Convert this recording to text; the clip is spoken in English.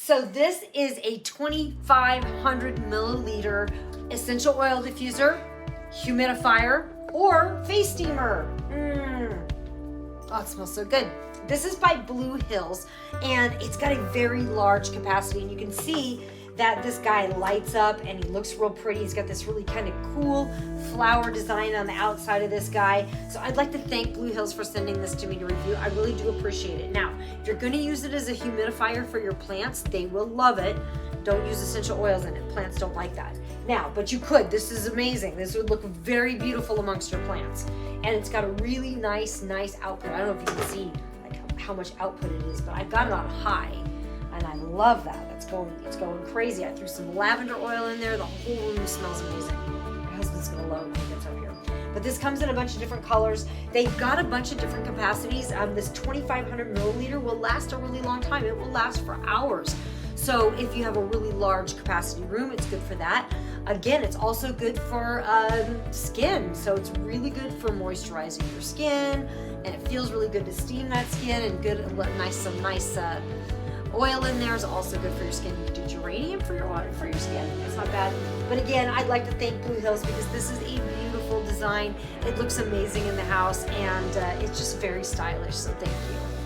So this is a 2,500 milliliter essential oil diffuser, humidifier, or face steamer. Oh, it smells so good. This is by BlueHills, and it's got a very large capacity, and you can see that this guy lights up and he looks real pretty. He's got this really kind of cool flower design on the outside of this guy. So I'd like to thank BlueHills for sending this to me to review. I really do appreciate it. Now, if you're going to use it as a humidifier for your plants, they will love it. Don't use essential oils in it. Plants don't like that. Now, but you could. This is amazing. This would look very beautiful amongst your plants. And it's got a really nice output. I don't know if you can see like how much output it is, but I've got it on high. And I love that. It's going crazy. I threw some lavender oil in there. The whole room smells amazing. My husband's gonna love it when he gets up here. But this comes in a bunch of different colors. They've got a bunch of different capacities. This 2,500 milliliter will last a really long time. It will last for hours. So if you have a really large capacity room, it's good for that. Again, it's also good for skin. So it's really good for moisturizing your skin, and it feels really good to steam that skin, and some nice oil in there is also good for your skin. You can do geranium for your skin. It's not bad. But again, I'd like to thank BlueHills because this is a beautiful design. It looks amazing in the house, and it's just very stylish. So thank you.